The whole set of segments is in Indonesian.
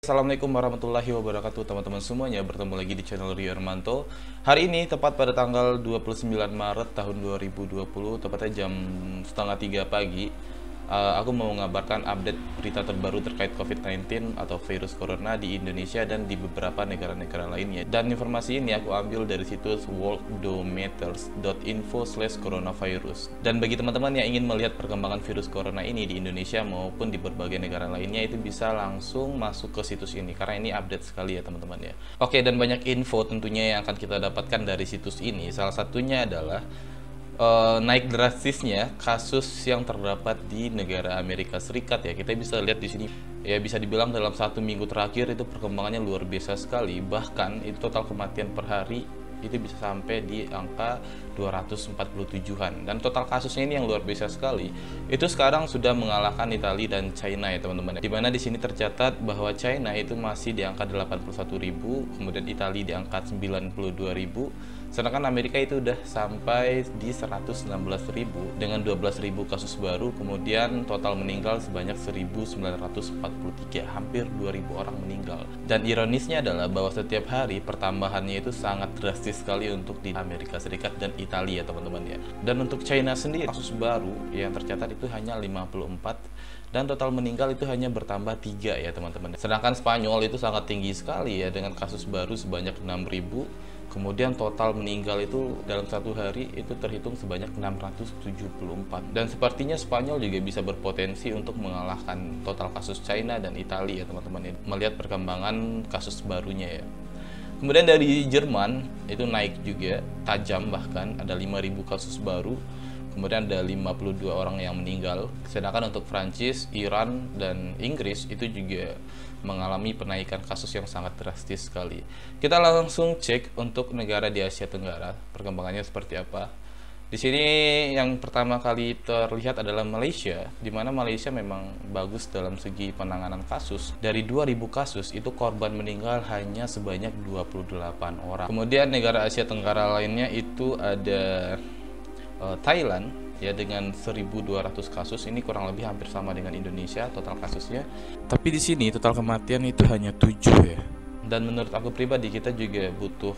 Assalamualaikum warahmatullahi wabarakatuh teman-teman semuanya, bertemu lagi di channel Rio Hermanto. Hari ini tepat pada tanggal 29 Maret tahun 2020, tepatnya jam setengah 3 pagi, aku mau mengabarkan update berita terbaru terkait COVID-19 atau virus corona di Indonesia dan di beberapa negara-negara lainnya. Dan informasi ini aku ambil dari situs worldometers.info/coronavirus. Dan bagi teman-teman yang ingin melihat perkembangan virus corona ini di Indonesia maupun di berbagai negara lainnya, itu bisa langsung masuk ke situs ini karena ini update sekali ya teman-teman ya. Oke, dan banyak info tentunya yang akan kita dapatkan dari situs ini. Salah satunya adalah naik drastisnya kasus yang terdapat di negara Amerika Serikat ya. Kita bisa lihat di sini ya, bisa dibilang dalam 1 minggu terakhir itu perkembangannya luar biasa sekali. Bahkan itu total kematian per hari itu bisa sampai di angka 247-an, dan total kasusnya ini yang luar biasa sekali. Itu sekarang sudah mengalahkan Italia dan China ya teman-teman. Dimana di sini tercatat bahwa China itu masih di angka 81.000, kemudian Italia di angka 92.000, sedangkan Amerika itu udah sampai di 116.000 dengan 12.000 kasus baru, kemudian total meninggal sebanyak 1.943, hampir 2.000 orang meninggal. Dan ironisnya adalah bahwa setiap hari pertambahannya itu sangat drastis sekali untuk di Amerika Serikat dan Italia teman-teman ya. Dan untuk China sendiri, kasus baru yang tercatat itu hanya 54 dan total meninggal itu hanya bertambah 3 ya teman-teman. Sedangkan Spanyol itu sangat tinggi sekali ya, dengan kasus baru sebanyak 6.000. Kemudian total meninggal itu dalam satu hari itu terhitung sebanyak 674. Dan sepertinya Spanyol juga bisa berpotensi untuk mengalahkan total kasus China dan Italia ya teman-teman, melihat perkembangan kasus barunya ya. Kemudian dari Jerman itu naik juga tajam, bahkan ada 5.000 kasus baru. Kemudian ada 52 orang yang meninggal. Sedangkan untuk Prancis, Iran, dan Inggris itu juga mengalami penaikan kasus yang sangat drastis sekali. Kita langsung cek untuk negara di Asia Tenggara, perkembangannya seperti apa. Di sini yang pertama kali terlihat adalah Malaysia, di mana Malaysia memang bagus dalam segi penanganan kasus. Dari 2.000 kasus itu korban meninggal hanya sebanyak 28 orang. Kemudian negara Asia Tenggara lainnya itu ada Thailand ya, dengan 1.200 kasus. Ini kurang lebih hampir sama dengan Indonesia total kasusnya. Tapi di sini total kematian itu hanya 7 ya. Dan menurut aku pribadi, kita juga butuh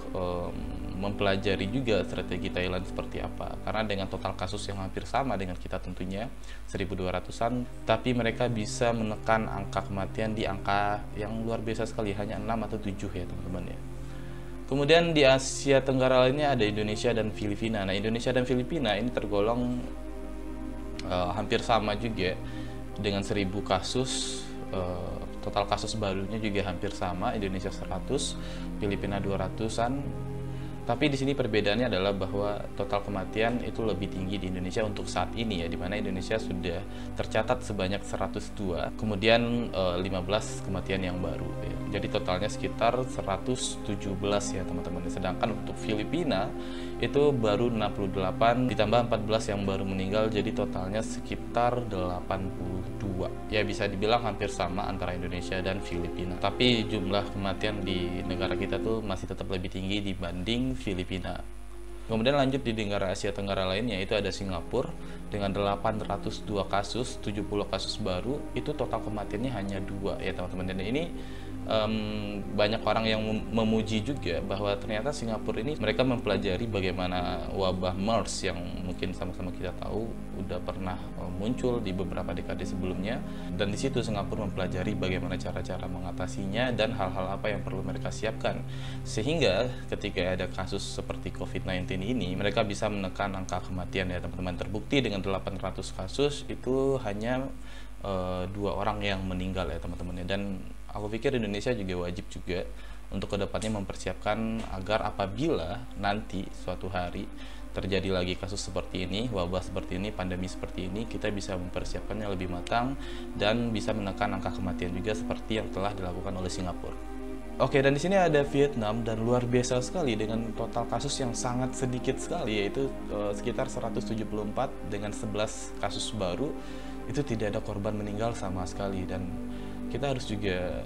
mempelajari juga strategi Thailand seperti apa, karena dengan total kasus yang hampir sama dengan kita tentunya 1.200-an, tapi mereka bisa menekan angka kematian di angka yang luar biasa sekali, hanya 6 atau 7 ya teman-teman ya. Kemudian di Asia Tenggara lainnya ada Indonesia dan Filipina. Nah, Indonesia dan Filipina ini tergolong hampir sama juga dengan 1.000 kasus. Total kasus barunya juga hampir sama, Indonesia 100, Filipina 200-an. Tapi di sini perbedaannya adalah bahwa total kematian itu lebih tinggi di Indonesia untuk saat ini ya, di mana Indonesia sudah tercatat sebanyak 102, kemudian 15 kematian yang baru ya. Jadi totalnya sekitar 117 ya teman-teman. Sedangkan untuk Filipina itu baru 68 ditambah 14 yang baru meninggal, jadi totalnya sekitar 82. Ya bisa dibilang hampir sama antara Indonesia dan Filipina. Tapi jumlah kematian di negara kita tuh masih tetap lebih tinggi dibanding Filipina. Kemudian lanjut di negara Asia Tenggara lainnya itu ada Singapura dengan 802 kasus, 70 kasus baru, itu total kematiannya hanya 2 ya teman-teman. Dan ini banyak orang yang memuji juga bahwa ternyata Singapura ini mereka mempelajari bagaimana wabah MERS yang mungkin sama-sama kita tahu udah pernah muncul di beberapa dekade sebelumnya, dan di situ Singapura mempelajari bagaimana cara-cara mengatasinya dan hal-hal apa yang perlu mereka siapkan, sehingga ketika ada kasus seperti COVID-19 ini mereka bisa menekan angka kematian ya teman-teman. Terbukti dengan 800 kasus itu hanya 2 orang yang meninggal ya teman-teman. Dan aku pikir Indonesia juga wajib juga untuk kedepannya mempersiapkan agar apabila nanti suatu hari terjadi lagi kasus seperti ini, wabah seperti ini, pandemi seperti ini, kita bisa mempersiapkannya lebih matang dan bisa menekan angka kematian juga seperti yang telah dilakukan oleh Singapura. Oke, dan di sini ada Vietnam, dan luar biasa sekali dengan total kasus yang sangat sedikit sekali, yaitu sekitar 174 dengan 11 kasus baru. Itu tidak ada korban meninggal sama sekali, dan kita harus juga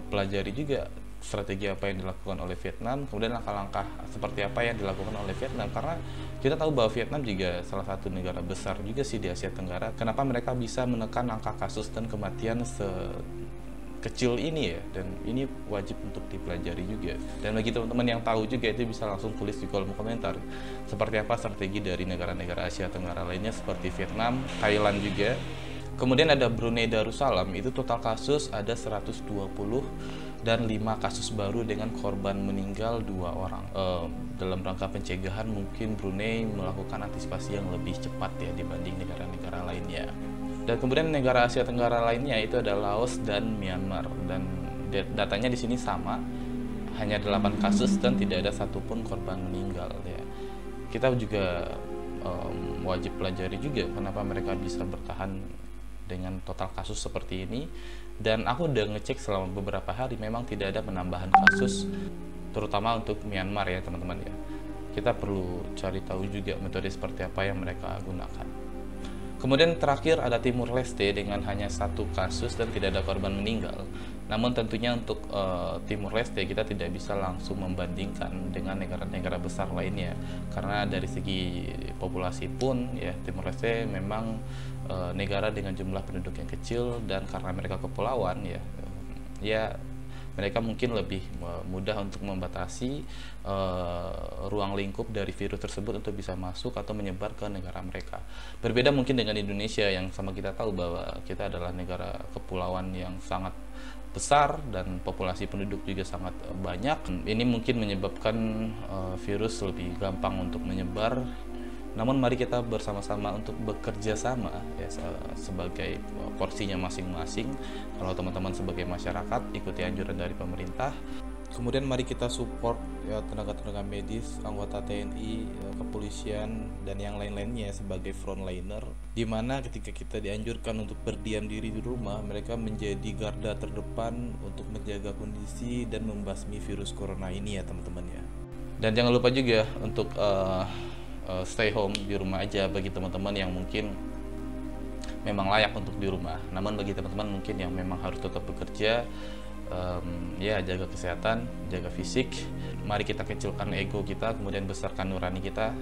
pelajari juga strategi apa yang dilakukan oleh Vietnam, kemudian langkah-langkah seperti apa yang dilakukan oleh Vietnam, karena kita tahu bahwa Vietnam juga salah satu negara besar juga sih di Asia Tenggara. Kenapa mereka bisa menekan angka kasus dan kematian kecil ini ya, dan ini wajib untuk dipelajari juga. Dan bagi teman-teman yang tahu juga itu bisa langsung tulis di kolom komentar seperti apa strategi dari negara-negara Asia Tenggara lainnya seperti Vietnam, Thailand juga. Kemudian ada Brunei Darussalam, itu total kasus ada 120 dan 5 kasus baru dengan korban meninggal 2 orang. Dalam rangka pencegahan mungkin Brunei melakukan antisipasi yang lebih cepat ya dibanding negara-negara lainnya. Dan kemudian negara Asia Tenggara lainnya itu ada Laos dan Myanmar, dan datanya di sini sama, hanya 8 kasus dan tidak ada satupun korban meninggal ya. Kita juga wajib pelajari juga kenapa mereka bisa bertahan dengan total kasus seperti ini. Dan aku udah ngecek selama beberapa hari memang tidak ada penambahan kasus, terutama untuk Myanmar ya teman-teman ya. Kita perlu cari tahu juga metode seperti apa yang mereka gunakan. Kemudian terakhir ada Timur Leste dengan hanya 1 kasus dan tidak ada korban meninggal. Namun tentunya untuk Timur Leste kita tidak bisa langsung membandingkan dengan negara-negara besar lainnya, karena dari segi populasi pun ya Timur Leste memang negara dengan jumlah penduduk yang kecil, dan karena mereka kepulauan ya mereka mungkin lebih mudah untuk membatasi ruang lingkup dari virus tersebut untuk bisa masuk atau menyebar ke negara mereka. Berbeda mungkin dengan Indonesia yang sama kita tahu bahwa kita adalah negara kepulauan yang sangat besar dan populasi penduduk juga sangat banyak. Ini mungkin menyebabkan virus lebih gampang untuk menyebar. Namun mari kita bersama-sama untuk bekerja sama ya, sebagai porsinya masing-masing. Kalau teman-teman sebagai masyarakat ikuti anjuran dari pemerintah. Kemudian mari kita support ya tenaga-tenaga medis, anggota TNI, kepolisian dan yang lain-lainnya sebagai frontliner, di mana ketika kita dianjurkan untuk berdiam diri di rumah, mereka menjadi garda terdepan untuk menjaga kondisi dan membasmi virus corona ini ya teman-teman ya. Dan jangan lupa juga untuk stay home, di rumah aja bagi teman-teman yang mungkin memang layak untuk di rumah. Namun bagi teman-teman mungkin yang memang harus tetap bekerja, ya jaga kesehatan, jaga fisik. Mari kita kecilkan ego kita, kemudian besarkan nurani kita.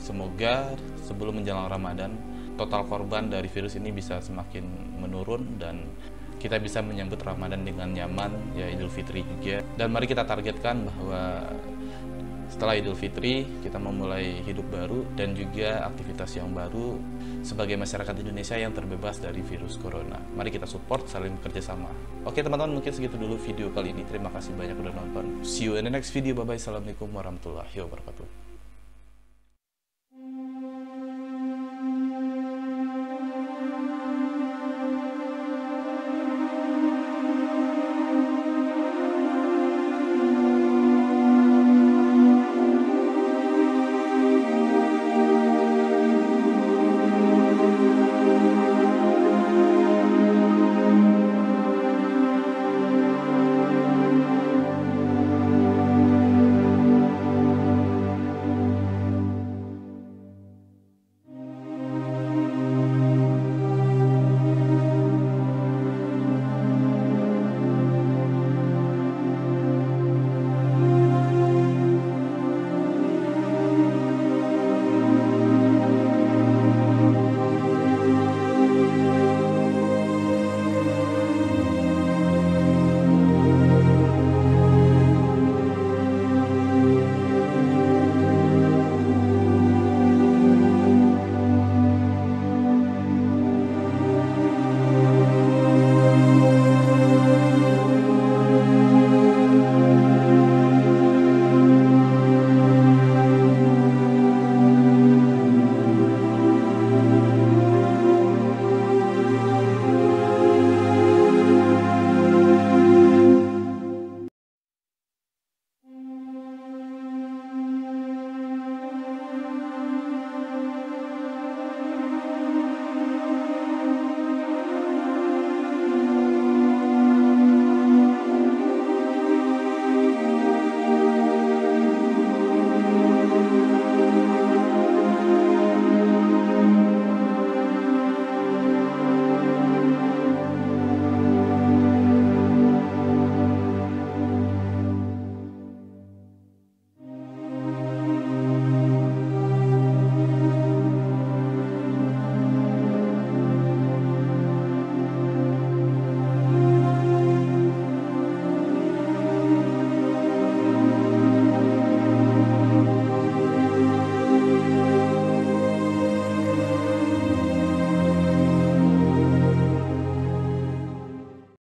Semoga sebelum menjelang Ramadan total korban dari virus ini bisa semakin menurun dan kita bisa menyambut Ramadan dengan nyaman ya, Idul Fitri juga. Dan mari kita targetkan bahwa setelah Idul Fitri kita memulai hidup baru dan juga aktivitas yang baru sebagai masyarakat Indonesia yang terbebas dari virus corona. Mari kita support, saling bekerja sama. Oke teman-teman, mungkin segitu dulu video kali ini. Terima kasih banyak udah nonton. See you in the next video. Bye bye. Assalamualaikum warahmatullahi wabarakatuh.